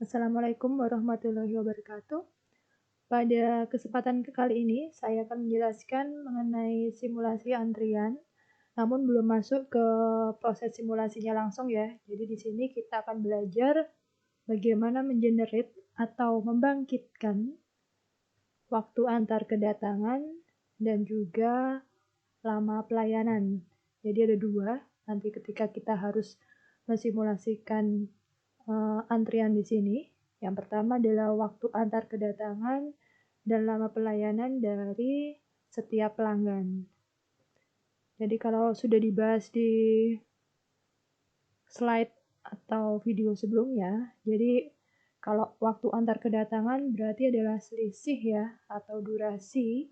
Assalamualaikum warahmatullahi wabarakatuh. Pada kesempatan kali ini, saya akan menjelaskan mengenai simulasi antrian, namun belum masuk ke proses simulasinya langsung ya. Jadi di sini kita akan belajar bagaimana mengenerate atau membangkitkan waktu antar kedatangan dan juga lama pelayanan. Jadi ada dua, nanti ketika kita harus mensimulasikan antrian di sini. Yang pertama adalah waktu antar kedatangan dan lama pelayanan dari setiap pelanggan. Jadi kalau sudah dibahas di slide atau video sebelumnya, jadi kalau waktu antar kedatangan berarti adalah selisih ya atau durasi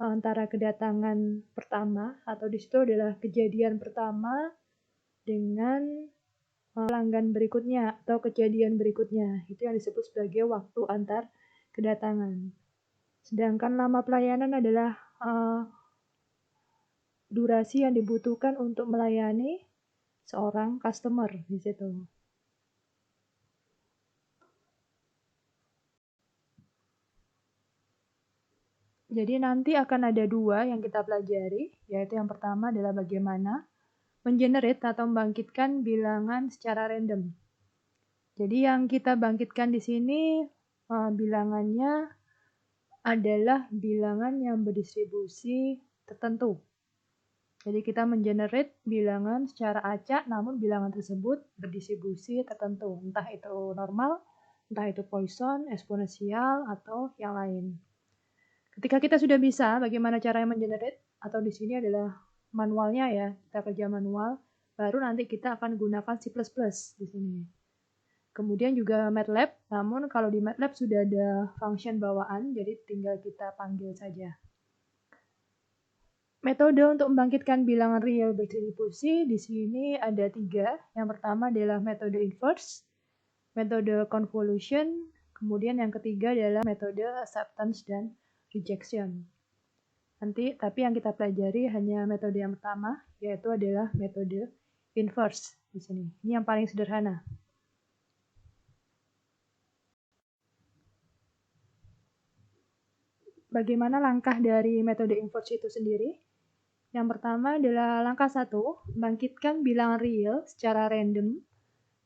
antara kedatangan pertama atau di situ adalah kejadian pertama dengan pelanggan berikutnya atau kejadian berikutnya. Itu yang disebut sebagai waktu antar kedatangan. Sedangkan lama pelayanan adalah durasi yang dibutuhkan untuk melayani seorang customer di situ. Jadi nanti akan ada dua yang kita pelajari, yaitu yang pertama adalah bagaimana mengenerate atau membangkitkan bilangan secara random. Jadi yang kita bangkitkan di sini bilangannya adalah bilangan yang berdistribusi tertentu. Jadi kita mengenerate bilangan secara acak, namun bilangan tersebut berdistribusi tertentu, entah itu normal, entah itu Poisson, eksponensial, atau yang lain. Ketika kita sudah bisa bagaimana cara mengenerate, atau di sini adalah manualnya ya, kita kerja manual, baru nanti kita akan gunakan C++ di sini. Kemudian juga MATLAB, namun kalau di MATLAB sudah ada function bawaan, jadi tinggal kita panggil saja. Metode untuk membangkitkan bilangan real berdistribusi di sini ada 3. Yang pertama adalah metode inverse, metode convolution, kemudian yang ketiga adalah metode acceptance dan rejection. Tapi yang kita pelajari hanya metode yang pertama, yaitu adalah metode inverse di sini. Ini yang paling sederhana. Bagaimana langkah dari metode inverse itu sendiri? Yang pertama adalah langkah 1, bangkitkan bilangan real secara random.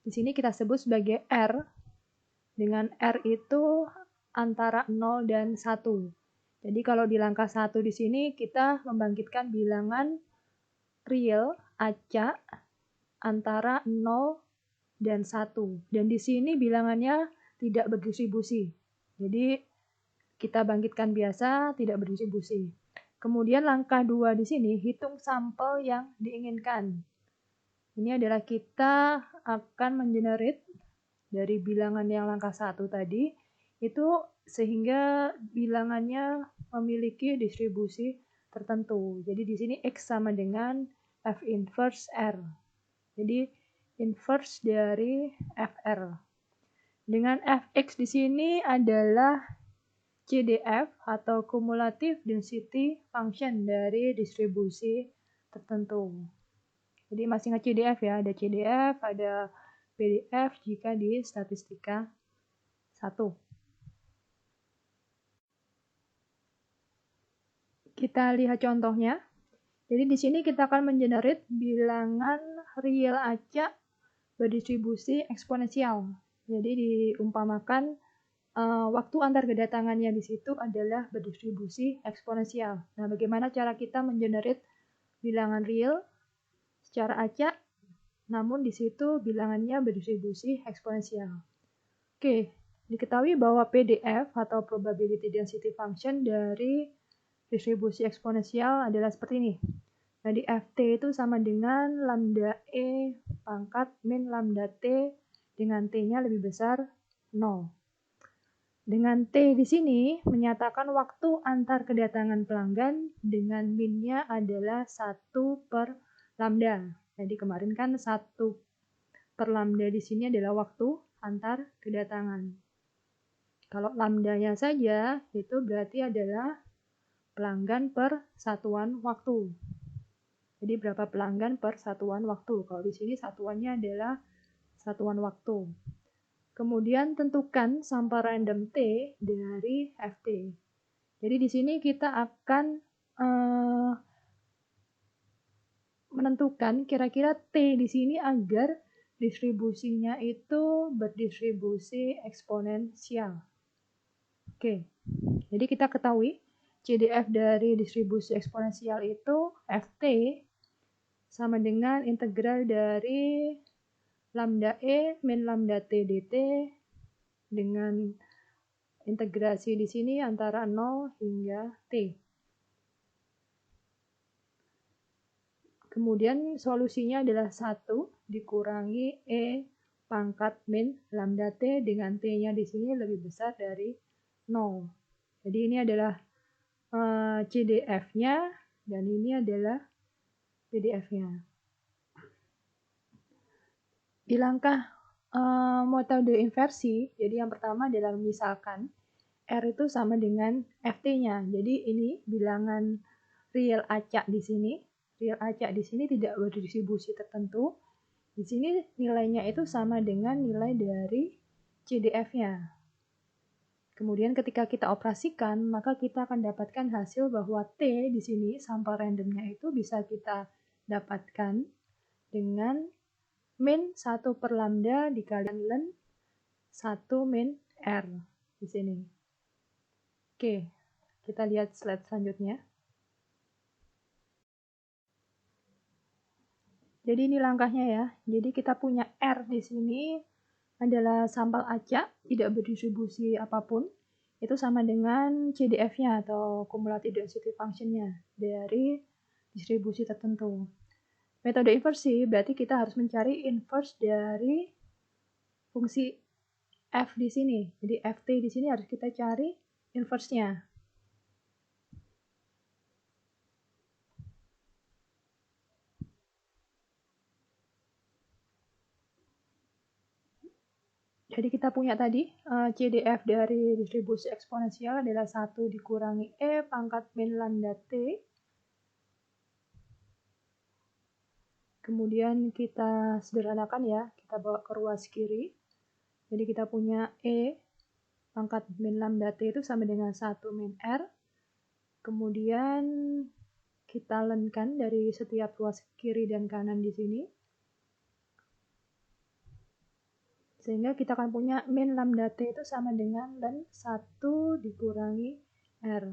Di sini kita sebut sebagai R. Dengan R itu antara 0 dan 1. Jadi kalau di langkah 1 di sini kita membangkitkan bilangan real acak antara 0 dan 1. Dan di sini bilangannya tidak berdistribusi. Jadi kita bangkitkan biasa, tidak berdistribusi. Kemudian langkah 2 di sini, hitung sampel yang diinginkan. Ini adalah kita akan mengenerate dari bilangan yang langkah 1 tadi, itu sehingga bilangannya memiliki distribusi tertentu. Jadi di sini X sama dengan F inverse R. Jadi inverse dari FR. Dengan Fx di sini adalah CDF atau cumulative density function dari distribusi tertentu. Jadi masih ingat CDF ya, ada CDF, ada PDF jika di statistika 1. Kita lihat contohnya. Jadi di sini kita akan mengenerate bilangan real acak berdistribusi eksponensial. Jadi diumpamakan waktu antar kedatangannya di situ adalah berdistribusi eksponensial. Nah, bagaimana cara kita mengenerate bilangan real secara acak, namun di situ bilangannya berdistribusi eksponensial. Oke, diketahui bahwa PDF atau probability density function dari distribusi eksponensial adalah seperti ini. Nah, di Ft itu sama dengan lambda E pangkat min lambda T dengan T-nya lebih besar 0. Dengan T di sini menyatakan waktu antar kedatangan pelanggan dengan min-nya adalah 1 per lambda. Jadi kemarin kan 1 per lambda di sini adalah waktu antar kedatangan. Kalau lambdanya saja itu berarti adalah pelanggan per satuan waktu. Jadi berapa pelanggan per satuan waktu. Kalau di sini satuannya adalah satuan waktu. Kemudian tentukan sampel random T dari Ft. Jadi di sini kita akan menentukan kira-kira T di sini agar distribusinya itu berdistribusi eksponensial. Oke, jadi kita ketahui CDF dari distribusi eksponensial itu Ft sama dengan integral dari lambda E min lambda T dt dengan integrasi di sini antara 0 hingga T. Kemudian solusinya adalah 1 dikurangi E pangkat min lambda T dengan T-nya di sini lebih besar dari 0. Jadi ini adalah CDF-nya dan ini adalah PDF-nya. Di langkah metode inversi, jadi yang pertama adalah misalkan R itu sama dengan Ft-nya. Jadi ini bilangan real acak di sini. Real acak di sini tidak berdistribusi tertentu. Di sini nilainya itu sama dengan nilai dari CDF-nya. Kemudian ketika kita operasikan, maka kita akan dapatkan hasil bahwa T di sini, sampel randomnya itu bisa kita dapatkan dengan min 1 per lambda dikalikan ln 1 min R di sini. Oke, kita lihat slide selanjutnya. Jadi ini langkahnya ya. Jadi kita punya R di sini adalah sampel acak, tidak berdistribusi apapun. Itu sama dengan CDF-nya atau cumulative density function-nya dari distribusi tertentu. Metode inversi berarti kita harus mencari inverse dari fungsi F di sini. Jadi Ft di sini harus kita cari inverse-nya. Jadi kita punya tadi CDF dari distribusi eksponensial adalah 1 dikurangi E pangkat min lambda T. Kemudian kita sederhanakan ya, kita bawa ke ruas kiri. Jadi kita punya E pangkat min lambda T itu sama dengan 1 min R. Kemudian kita lenkan dari setiap ruas kiri dan kanan di sini. Sehingga kita akan punya min lambda T itu sama dengan ln 1 dikurangi R.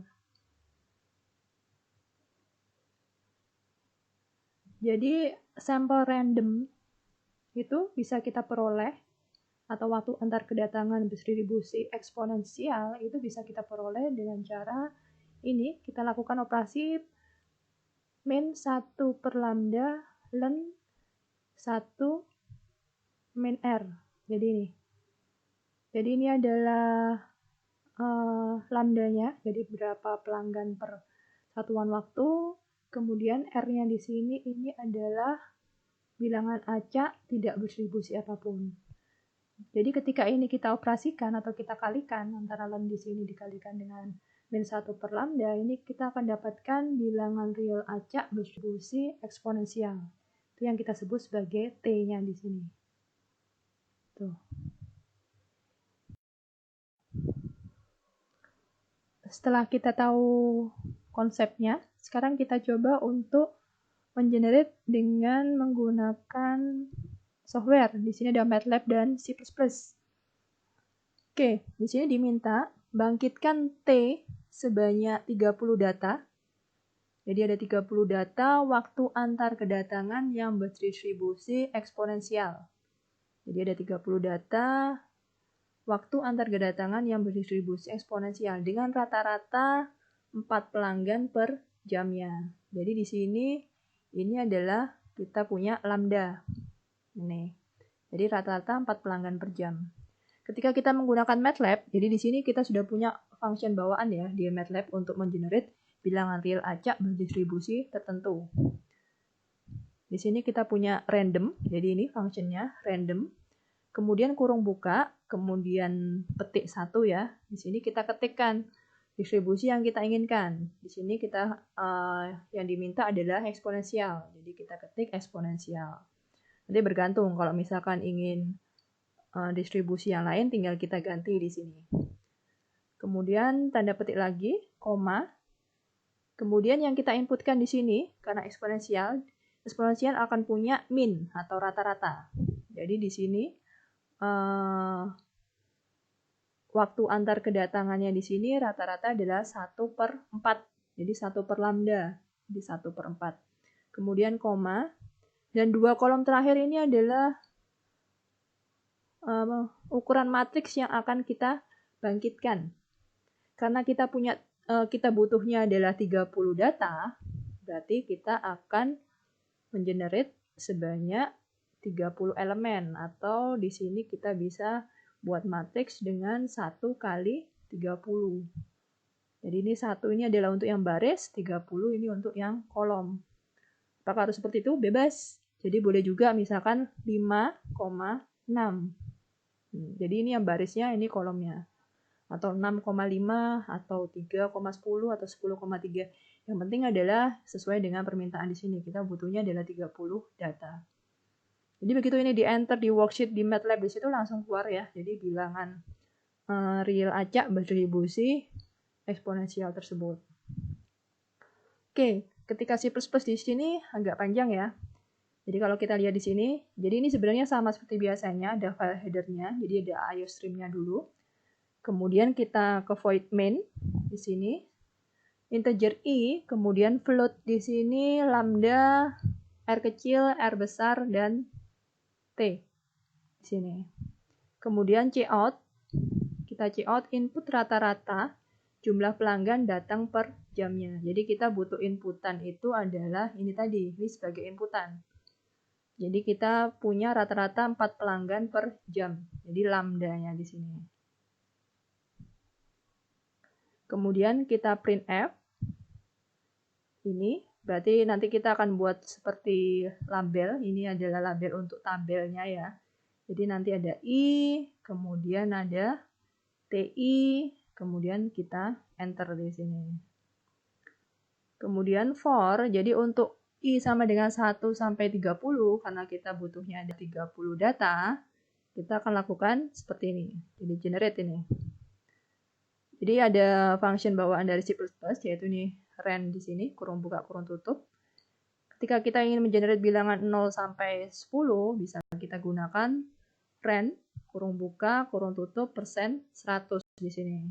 Jadi sampel random itu bisa kita peroleh atau waktu antar kedatangan distribusi eksponensial itu bisa kita peroleh dengan cara ini, kita lakukan operasi min 1 per lambda ln 1 min R. Jadi ini adalah lambdanya, jadi berapa pelanggan per satuan waktu. Kemudian R-nya di sini ini adalah bilangan acak tidak berdistribusi apapun. Jadi ketika ini kita operasikan atau kita kalikan antara ln di sini dikalikan dengan min 1 per lambda, ini kita akan dapatkan bilangan real acak berdistribusi eksponensial. Itu yang kita sebut sebagai T-nya di sini. Tuh. Setelah kita tahu konsepnya, sekarang kita coba untuk mengenerate dengan menggunakan software. Di sini ada MATLAB dan C++. Oke, di sini diminta bangkitkan T sebanyak 30 data. Jadi ada 30 data waktu antar kedatangan yang berdistribusi eksponensial. Jadi ada 30 data waktu antar kedatangan yang berdistribusi eksponensial dengan rata-rata 4 pelanggan per jamnya. Jadi di sini ini adalah kita punya lambda. Ini. Jadi rata-rata 4 pelanggan per jam. Ketika kita menggunakan MATLAB, jadi di sini kita sudah punya function bawaan ya di MATLAB untuk mengenerate bilangan real acak berdistribusi tertentu. Di sini kita punya random, jadi ini functionnya random. Kemudian kurung buka, kemudian petik 1 ya. Di sini kita ketikkan distribusi yang kita inginkan. Di sini kita yang diminta adalah eksponensial. Jadi kita ketik eksponensial. Nanti bergantung kalau misalkan ingin distribusi yang lain tinggal kita ganti di sini. Kemudian tanda petik lagi, koma. Kemudian yang kita inputkan di sini, karena eksponensial akan punya min atau rata-rata. Jadi di sini waktu antar kedatangannya di sini rata-rata adalah 1/4. Jadi 1 per lambda. Jadi 1/4. Kemudian koma. Dan dua kolom terakhir ini adalah ukuran matriks yang akan kita bangkitkan. Karena kita butuhnya adalah 30 data, berarti kita akan mengenerate sebanyak 30 elemen, atau di sini kita bisa buat matriks dengan 1 kali 30. Jadi ini 1 ini adalah untuk yang baris, 30 ini untuk yang kolom. Apakah harus seperti itu? Bebas. Jadi boleh juga misalkan 5,6. Jadi ini yang barisnya, ini kolomnya. Atau 6,5, atau 3,10, atau 10,3. Yang penting adalah sesuai dengan permintaan di sini. Kita butuhnya adalah 30 data. Jadi begitu ini di enter di worksheet di MATLAB, di situ langsung keluar ya. Jadi bilangan real acak berdistribusi eksponensial tersebut. Oke, ketika C++ di sini agak panjang ya. Jadi kalau kita lihat di sini, jadi ini sebenarnya sama seperti biasanya, ada file header-nya, jadi ada IO stream-nya dulu. Kemudian kita ke void main di sini, integer i, kemudian float di sini lambda, r kecil, r besar, dan t di sini. Kemudian cout, kita cout input rata-rata jumlah pelanggan datang per jamnya. Jadi kita butuh inputan itu adalah ini tadi, ini sebagai inputan. Jadi kita punya rata-rata 4 pelanggan per jam. Jadi lambdanya di sini. Kemudian kita printf. Ini berarti nanti kita akan buat seperti label. Ini adalah label untuk tabelnya ya. Jadi nanti ada i, kemudian ada ti, kemudian kita enter di sini. Kemudian for, jadi untuk i sama dengan 1 sampai 30, karena kita butuhnya ada 30 data, kita akan lakukan seperti ini. Jadi generate ini. Jadi ada function bawaan dari C++, yaitu ini ren di sini, kurung buka, kurung tutup. Ketika kita ingin mengenerate bilangan 0 sampai 10, bisa kita gunakan ren, kurung buka, kurung tutup, persen 100 di sini.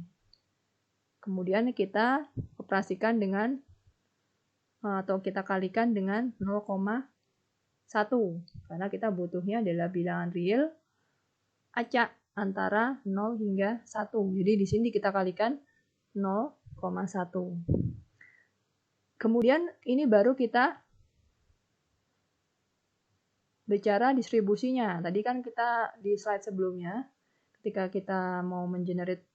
Kemudian kita operasikan dengan atau kita kalikan dengan 0,1 karena kita butuhnya adalah bilangan real acak antara 0 hingga 1. Jadi di sini kita kalikan 0,1. Kemudian ini baru kita bicara distribusinya. Tadi kan kita di slide sebelumnya ketika kita mau mengenerate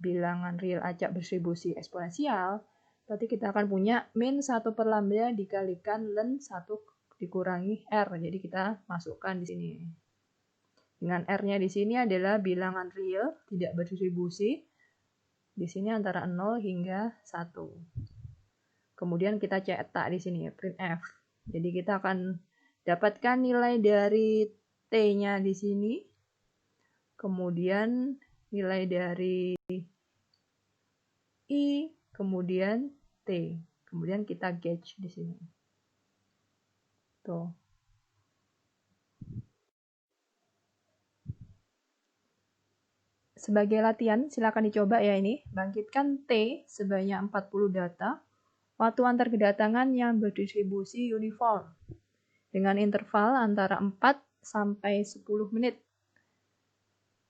bilangan real acak berdistribusi eksponensial, berarti kita akan punya min 1 per lambda dikalikan len 1 dikurangi r. Jadi kita masukkan di sini. Dengan r-nya di sini adalah bilangan real, tidak berdistribusi. Di sini antara 0 hingga 1. Kemudian kita cetak di sini, printf. Jadi kita akan dapatkan nilai dari t-nya di sini. Kemudian nilai dari i, kemudian t. Kemudian kita gauge di sini. Tuh. Sebagai latihan, silakan dicoba ya ini. Bangkitkan T sebanyak 40 data, waktu antar kedatangan yang berdistribusi uniform, dengan interval antara 4 sampai 10 menit.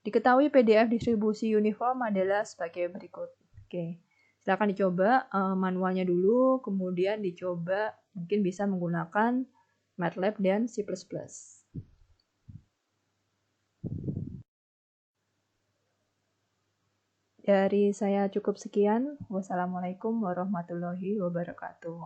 Diketahui PDF distribusi uniform adalah sebagai berikut. Oke. Silakan dicoba manualnya dulu, kemudian dicoba mungkin bisa menggunakan MATLAB dan C++. Dari saya cukup sekian. Wassalamualaikum warahmatullahi wabarakatuh.